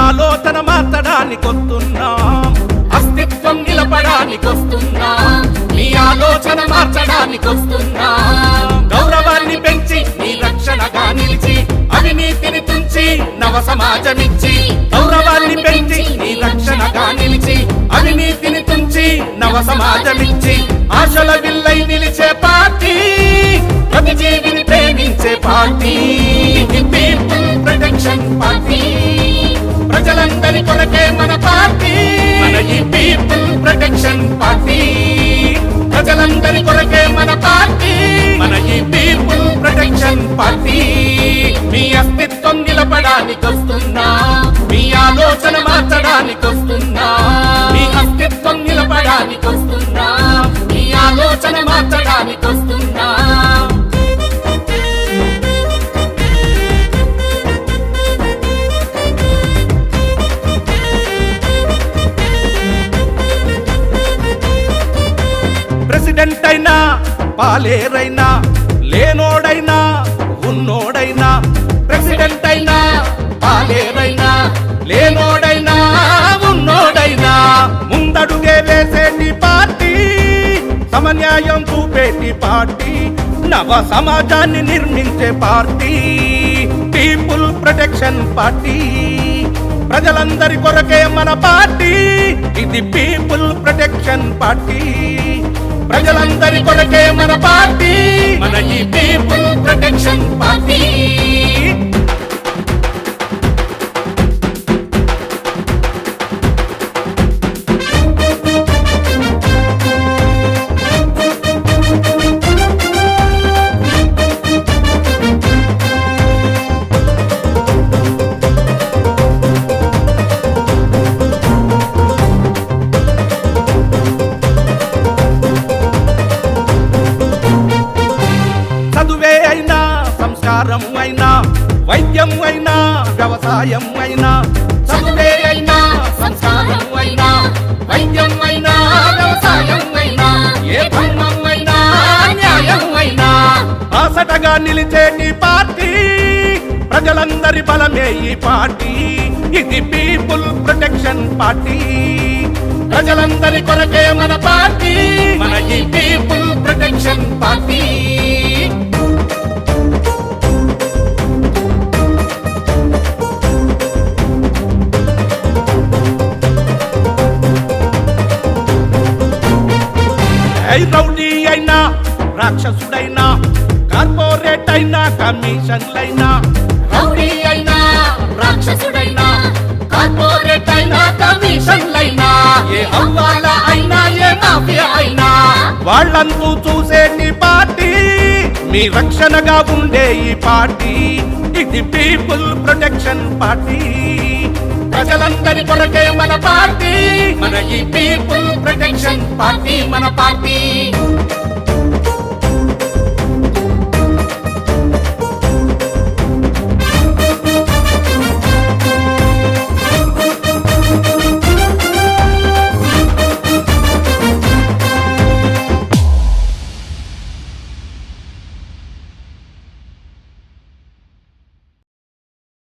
ఆలోచన మార్చడానికొస్తున్నాం, అస్తిత్వం నిలపడానికొస్తున్నాం, మీ ఆలోచన మార్చడానికొస్తున్నాం. గౌరవాన్ని పెంచి మీ రక్షణగా నిలిచి అవినీతిని తుంచి నవ సమాజమిచ్చి, గౌరవాన్ని పెంచి మీ రక్షణగా నిలిచి అవినీతిని తుంచి నవ సమాజమిచ్చి, ఆశల విల్లై నిలిచే పార్టీ, ప్రతి జీవిని ప్రేమించే పార్టీ, పీపుల్ ప్రొటెక్షన్ పార్టీ. ప్రజలందరి కొరకే మన పార్టీ, మన ఈ పీపుల్ ప్రొటెక్షన్ పార్టీ. ప్రజలందరి కొరకే మన పార్టీ, మన ఈ పీపుల్ ప్రొటెక్షన్ పార్టీ. మీ అస్తిత్వం నిలపడానికొస్తున్నా, మీ ఆలోచన మార్చడానికొస్తున్నా, మీ అస్తిత్వం నిలపడానికొస్తున్నా, మీ ఆలోచన మార్చడానికొస్తున్నా. ప్రెసిడెంట్ అయినా పాలేరైనా, లేనోడైనా ఉన్నోడైనా, ప్రెసిడెంట్ అయినా పాలేరైనా, లేనోడైనా ఉన్నోడైనా, ముందడుగే వేసేటి పార్టీ, సమన్యాయం చూపేటి పార్టీ, నవ సమాజాన్ని నిర్మించే పార్టీ, పీపుల్ ప్రొటెక్షన్ పార్టీ. ప్రజలందరి కొరకే మన పార్టీ, ఇది పీపుల్ ప్రొటెక్షన్ పార్టీ. ప్రజలందరి కొరకే మన పార్టీ, మన ఈ పీపుల్ ప్రొటెక్షన్ పార్టీ. చదువే అయినా, సంస్కారం అయినా, వైద్యం అయినా, వ్యవసాయం అయినా, చదువే అయినా, సంస్కారం అయినా, వైద్యం అయినా, వ్యవసాయం అయినా, ఏ ధర్మం అయినా, న్యాయం అయినా, ఆసటగా నిలిచేటి పార్టీ, ప్రజలందరి బలమే ఈ పార్టీ, ఇది పీపుల్ ప్రొటెక్షన్ పార్టీ. ప్రజలందరి కొరకే మన పార్టీ, మన ఈ పీపుల్ ప్రొటెక్షన్ పార్టీ. రౌడీ అయినా, రాక్షసుడైనా, కార్పొరేట్ అయినా, కమిషన్లైనా, రౌడీ అయినా, రాక్షసుడైనా, కార్పొరేట్ అయినా, కమిషన్లైనా, ఏ హవాలా అయినా, ఏ మాఫియా అయినా, వాళ్ళంతూ చూసేటి పార్టీ, మీ రక్షణగా ఉండే ఈ పార్టీ, ఇది పీపుల్ ప్రొటెక్షన్ పార్టీ. ప్రజలందరి కొరకే మన పార్టీ, మన ఈ పీపుల్ ప్రొటెక్షన్ పార్టీ, మన పార్టీ.